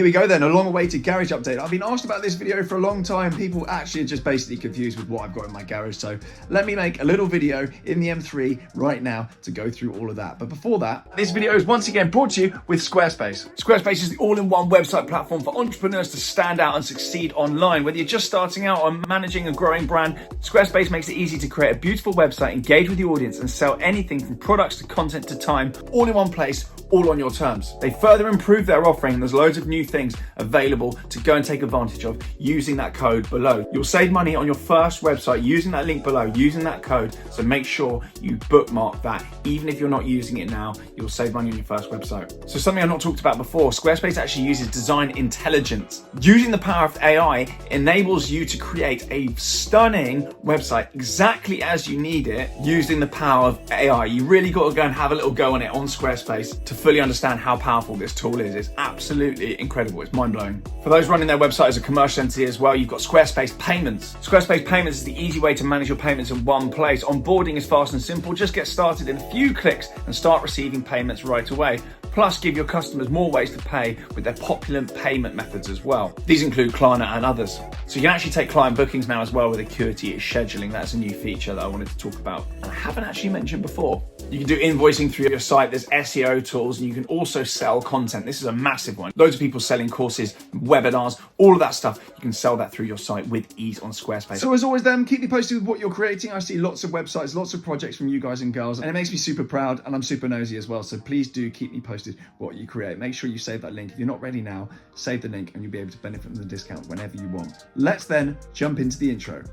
we go then, a long-awaited garage update. I've been asked about this video for a long time. People actually are just basically confused with what I've got in my garage. So let me make a little video in the M3 right now to go through all of that. But before that, this video is once again brought to you with Squarespace. Squarespace is the all-in-one website platform for entrepreneurs to stand out and succeed online. Whether you're just starting out or managing a growing brand, Squarespace makes it easy to create a beautiful website, engage with the audience, and sell anything from products to content to time, all in one place, all on your terms. They further improve their offering, and there's loads of new things available to go and take advantage of using that code below. You'll save money on your first website using that link below, using that code, so make sure you bookmark that. Even if you're not using it now, you'll save money on your first website. So something I've not talked about before, Squarespace actually uses design intelligence. Using the power of AI enables you to create a stunning website exactly as you need it using the power of AI. You really got to go and have a little go on it on Squarespace to fully understand how powerful this tool is. It's absolutely incredible. It's mind-blowing. For those running their website as a commercial entity as well, you've got Squarespace Payments. Squarespace Payments is the easy way to manage your payments in one place. Onboarding is fast and simple. Just get started in a few clicks and start receiving payments right away. Plus, give your customers more ways to pay with their popular payment methods as well. These include Klarna and others. So you can actually take client bookings now as well with Acuity scheduling. That's a new feature that I wanted to talk about and I haven't actually mentioned before. You can do invoicing through your site. There's SEO tools, and you can also sell content. This is a massive one. Loads of people selling courses, webinars, all of that stuff. You can sell that through your site with ease on Squarespace. So as always then, keep me posted with what you're creating. I see lots of websites, lots of projects from you guys and girls, and it makes me super proud, and I'm super nosy as well. So please do keep me posted what you create. Make sure you save that link. If you're not ready now, save the link and you'll be able to benefit from the discount whenever you want. Let's then jump into the intro.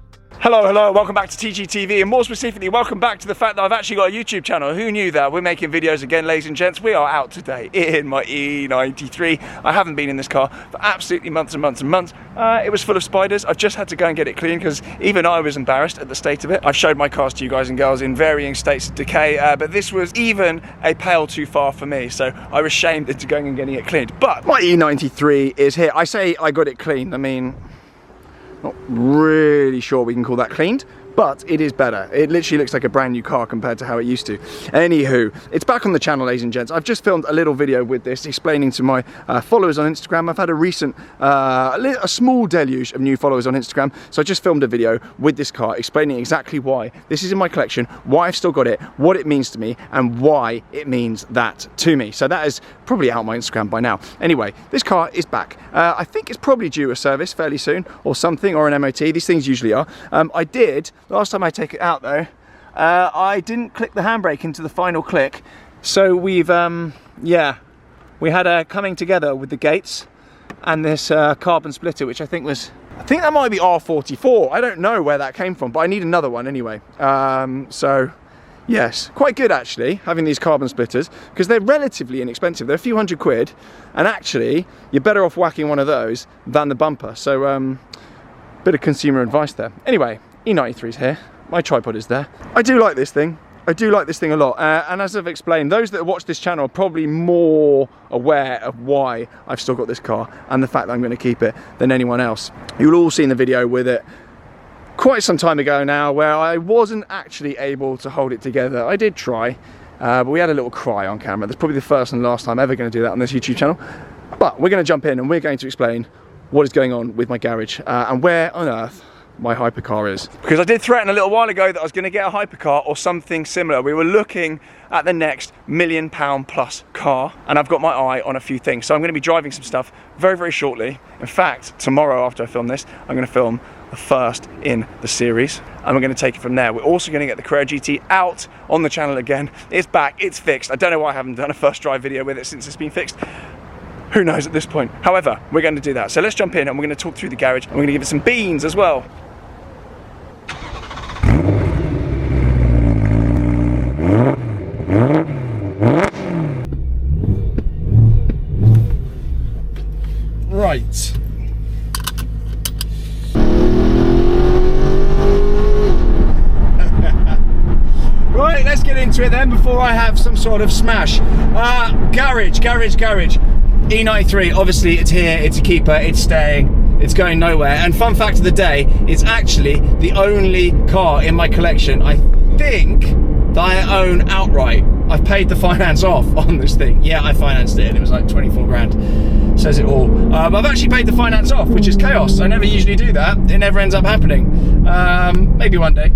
Hello, welcome back to TGTV, and more specifically, welcome back to the fact that I've actually got a YouTube channel. Who knew that? We're making videos again, ladies and gents. We are out today in my E93. I haven't been in this car for absolutely months and months and months. It was full of spiders. I've just had to go and get it cleaned because even I was embarrassed at the state of it. I've showed my cars to you guys and girls in varying states of decay, but this was even a pale too far for me, so I was shamed into going and getting it cleaned. But my E93 is here. I say I got it cleaned. I mean, not really sure we can call that cleaned, but it is better. It literally looks like a brand new car compared to how it used to. Anywho, it's back on the channel, ladies and gents. I've just filmed a little video with this explaining to my followers on Instagram. I've had a recent, a small deluge of new followers on Instagram. So I just filmed a video with this car explaining exactly why this is in my collection, why I've still got it, what it means to me, and why it means that to me. So that is probably out on my Instagram by now. Anyway, this car is back. I think it's probably due a service fairly soon or something, or an MOT. These things usually are. I did. Last time I take it out though, I didn't click the handbrake into the final click. So we've, yeah, we had a coming together with the gates and this carbon splitter, which I think that might be R44. I don't know where that came from, but I need another one anyway. So yes, quite good actually, having these carbon splitters, because they're relatively inexpensive. They're a few £100, and actually you're better off whacking one of those than the bumper. So bit of consumer advice there. Anyway, E93's here, my tripod is there. I do like this thing. I do like this thing a lot, and as I've explained, those that watch this channel are probably more aware of why I've still got this car and the fact that I'm going to keep it than anyone else. You'll all seen the video with it quite some time ago now where I wasn't actually able to hold it together. I did try, but we had a little cry on camera. That's probably the first and last time I'm ever going to do that on this YouTube channel. But we're going to jump in and we're going to explain what is going on with my garage and where on earth my hypercar is. Because I did threaten a little while ago that I was going to get a hypercar or something similar. We were looking at the next £1 million plus car, and I've got my eye on a few things. So I'm going to be driving some stuff very, very shortly. In fact, tomorrow after I film this, I'm going to film the first in the series, and we're going to take it from there. We're also going to get the Carrera GT out on the channel again. It's back, it's fixed. I don't know why I haven't done a first drive video with it since it's been fixed. Who knows at this point? However, we're going to do that. So let's jump in and we're going to talk through the garage and we're going to give it some beans as well. Right. Right, let's get into it then before I have some sort of smash. Garage. E93, obviously it's here, it's a keeper, it's staying, it's going nowhere. And fun fact of the day, it's actually the only car in my collection I think that I own outright. I've paid the finance off on this thing. Yeah, I financed it and it was like 24 grand. says it all. But I've actually paid the finance off, which is chaos. I never usually do that. It never ends up happening. Maybe one day.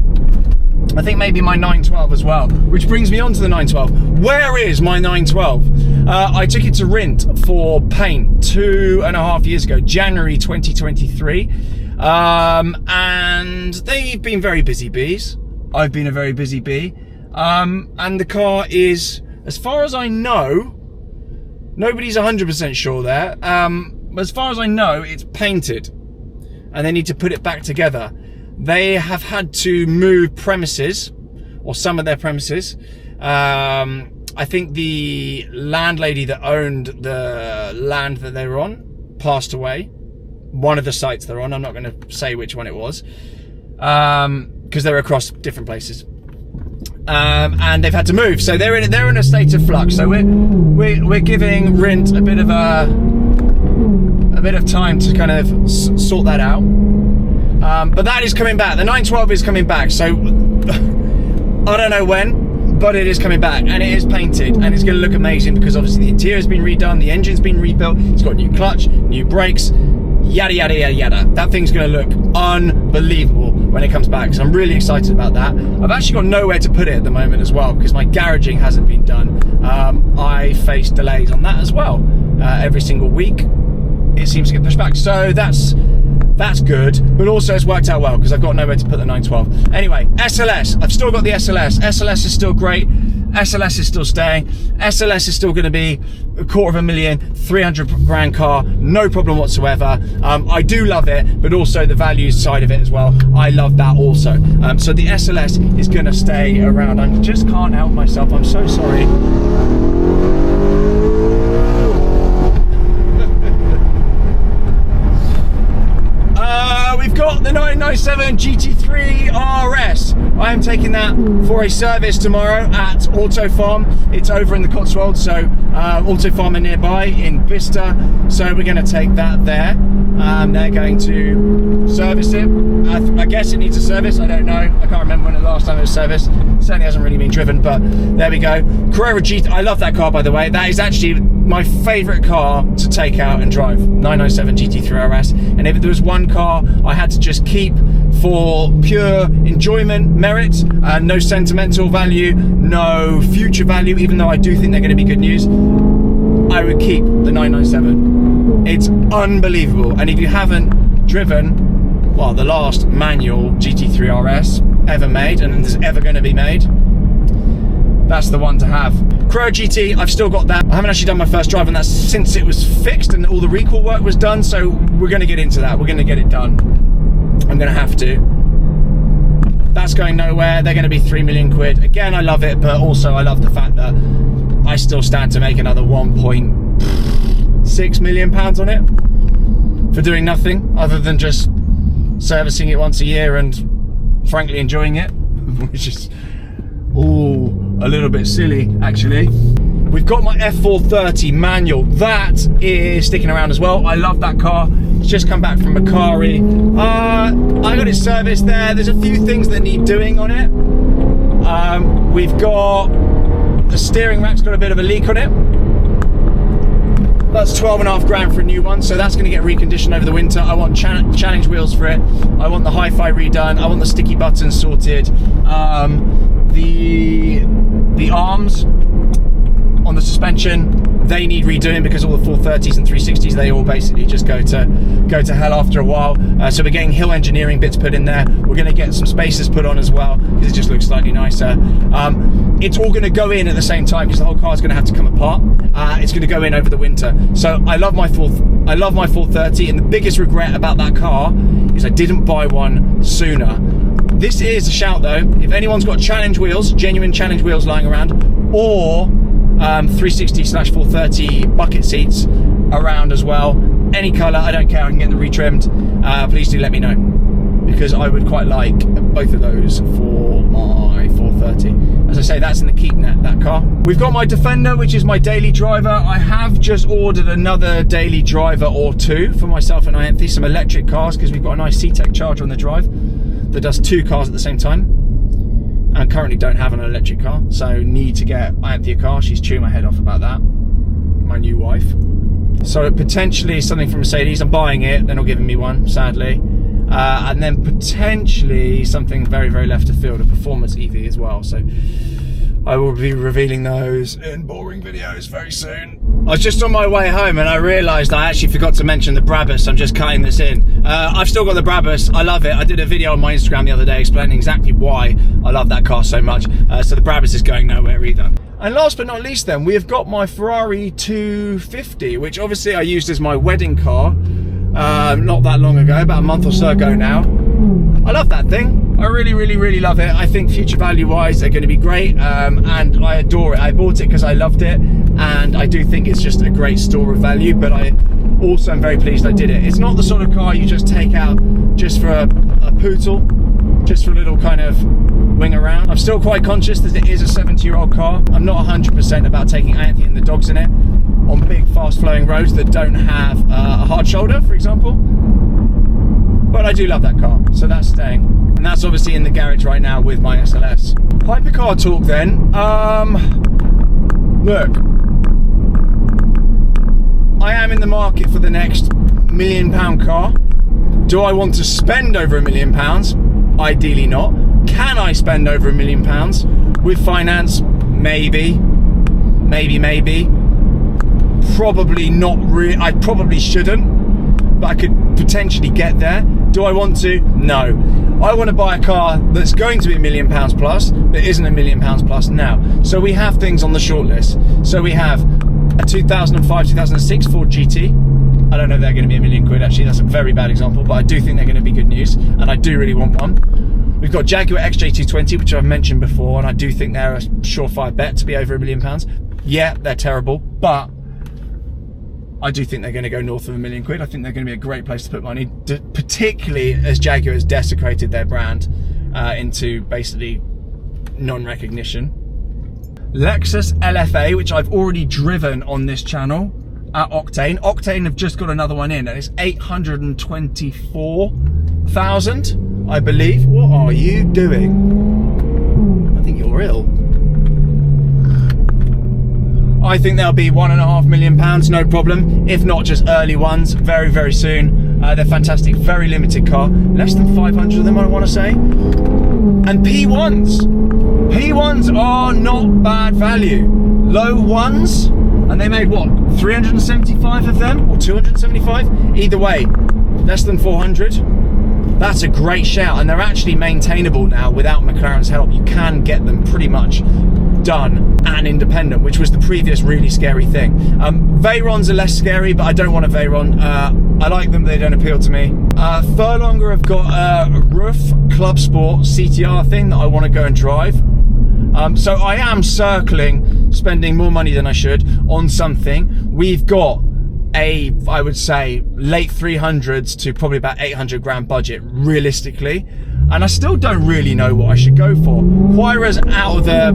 I think maybe my 912 as well, which brings me on to the 912. Where is my 912? I took it to Rint for paint 2.5 years ago, January 2023. And they've been very busy bees. I've been a very busy bee. And the car is, as far as I know, nobody's 100% sure there. As far as I know, it's painted and they need to put it back together. They have had to move premises, or some of their premises. I think the landlady that owned the land that they were on passed away. One of the sites they're on, I'm not going to say which one it was, because they're across different places. And they've had to move, so they're in a state of flux. So we're giving Rint a bit of time to kind of sort that out. But that is coming back. The 912 is coming back. So I don't know when, but it is coming back, and it is painted, and it's going to look amazing because obviously the interior has been redone, the engine's been rebuilt, it's got new clutch, new brakes, yada yada yada yada. That thing's going to look unbelievable when it comes back, so I'm really excited about that. I've actually got nowhere to put it at the moment as well because my garaging hasn't been done. I face delays on that as well. Every single week it seems to get pushed back, so that's good, but also it's worked out well because I've got nowhere to put the 912. Anyway, SLS, I've still got the SLS. SLS is still great. SLS is still staying. SLS is still going to be $250,000, 300 grand car, no problem whatsoever. I do love it, but also the values side of it as well. I love that also. So the SLS is going to stay around. I just can't help myself. I'm so sorry. We've got the 997 GT3 RS. I am taking that for a service tomorrow at Auto Farm. It's over in the Cotswolds, so Auto Farm are nearby in Bicester. So we're going to take that there. They're going to service it. I guess it needs a service. I don't know. I can't remember when the last time it was serviced. It certainly hasn't really been driven, but there we go. Carrera GT. I love that car, by the way. That is actually my favourite car to take out and drive. 997 GT3 RS. And if there was one car I had to just keep for pure enjoyment, merit, no sentimental value, no future value, even though I do think they're going to be good news, I would keep the 997. It's unbelievable. And if you haven't driven, well, the last manual GT3 RS ever made, and is ever going to be made, that's the one to have. Carrera GT, I've still got that. I haven't actually done my first drive on that since it was fixed and all the recall work was done, so we're going to get into that. We're going to get it done. I'm going to have to. That's going nowhere. They're going to be 3 million quid. Again, I love it, but also I love the fact that I still stand to make another 1.6 million pounds on it for doing nothing other than just servicing it once a year and frankly enjoying it, which is all a little bit silly actually. We've got my F430 manual. That is sticking around as well. I love that car. It's just come back from Macari. I got it serviced there. There's a few things that need doing on it. We've got the steering rack's got a bit of a leak on it. That's 12.5 grand for a new one, so that's going to get reconditioned over the winter. I want challenge wheels for it. I want the hi-fi redone. I want the sticky buttons sorted. The arms on the suspension, they need redoing because all the 430s and 360s, they all basically just go to hell after a while. So we're getting hill engineering bits put in there. We're going to get some spacers put on as well because it just looks slightly nicer. It's all going to go in at the same time because the whole car is going to have to come apart. It's going to go in over the winter. So I love my 430, and the biggest regret about that car is I didn't buy one sooner. This is a shout though. If anyone's got challenge wheels, genuine challenge wheels lying around, or 360/430 bucket seats around as well, any colour, I don't care, I can get them retrimmed, please do let me know because I would quite like both of those for my 430. As I say, that's in the keep net, that car. We've got my Defender, which is my daily driver. I have just ordered another daily driver or two for myself and Ianthe, some electric cars, because we've got a nice C-Tech charger on the drive that does 2 cars at the same time. And currently don't have an electric car, so need to get Ianthe a car. She's chewing my head off about that, my new wife. So potentially something from Mercedes. I'm buying it, they're not giving me one, sadly. And then potentially something very, very left of field, a performance EV as well. So I will be revealing those in boring videos very soon. I was just on my way home and I realised I actually forgot to mention the Brabus. I'm just cutting this in. I've still got the Brabus. I love it. I did a video on my Instagram the other day explaining exactly why I love that car so much. So the Brabus is going nowhere either. And last but not least then, we have got my Ferrari 250, which obviously I used as my wedding car not that long ago, about a month or so ago now. I love that thing. I really, really, really love it. I think future value wise they're going to be great, and I adore it. I bought it because I loved it, and I do think it's just a great store of value, but I also am very pleased I did it. It's not the sort of car you just take out just for a poodle, just for a little kind of wing around. I'm still quite conscious that it is a 70-year-old car. I'm not 100% about taking Anthony and the dogs in it on big fast flowing roads that don't have a hard shoulder, for example. But I do love that car, so that's staying. And that's obviously in the garage right now with my SLS. Hypercar talk then. Look, I am in the market for the next £1 million car. Do I want to spend over £1 million? Ideally not. Can I spend over £1 million with finance? Maybe. Maybe. Probably not really. I probably shouldn't, but I could potentially get there. Do I want to? No. I want to buy a car that's going to be £1 million plus, but isn't £1 million plus now. So we have things on the short list. So we have a 2005, 2006 Ford GT. I don't know if they're going to be £1 million actually. That's a very bad example, but I do think they're going to be good news, and I do really want one. We've got Jaguar XJ220, which I've mentioned before, and I do think they're a surefire bet to be over £1 million. Yeah, they're terrible, but I do think they're going to go north of £1 million. I think they're going to be a great place to put money, particularly as Jaguar has desecrated their brand into basically non-recognition. Lexus LFA, which I've already driven on this channel at Octane. Octane have just got another one in, and it's 824,000, I believe. What are you doing? I think you're ill. I think there'll be £1.5 million, no problem. If not, just early ones, very, very soon. They're fantastic, very limited car. Less than 500 of them, I want to say. And P1s. P1s are not bad value. Low ones, and they made what, 375 of them, or 275? Either way, less than 400. That's a great shout, and they're actually maintainable now without McLaren's help. You can get them pretty much done and independent, which was the previous really scary thing. Veyrons are less scary, but I don't want a Veyron. I like them, they don't appeal to me. Furlonger have got a Roof Club Sport CTR thing that I want to go and drive. So I am circling spending more money than I should on something. We've got a, I would say, late 300s to probably about 800 grand budget realistically, and I still don't really know what I should go for. Huayra's out of the,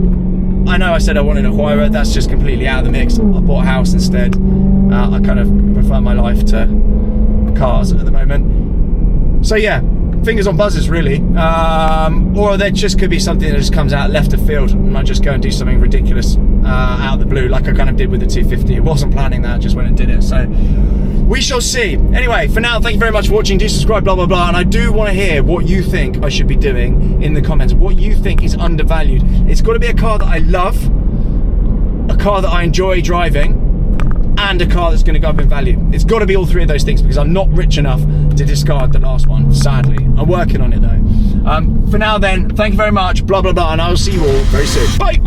I know I said I wanted a Huayra, that's just completely out of the mix. I bought a house instead. I kind of prefer my life to cars at the moment. So yeah, fingers on buzzers really. Or there just could be something that just comes out left of field and I just go and do something ridiculous out of the blue, like I kind of did with the 250. It wasn't planning that, I just went and did it. So we shall see. Anyway, for now, thank you very much for watching. Do subscribe, blah, blah, blah. And I do want to hear what you think I should be doing in the comments. What you think is undervalued. It's got to be a car that I love, a car that I enjoy driving, and a car that's going to go up in value. It's got to be all three of those things, because I'm not rich enough to discard the last one, sadly. I'm working on it though. For now then, thank you very much, blah, blah, blah, and I will see you all very soon. Bye!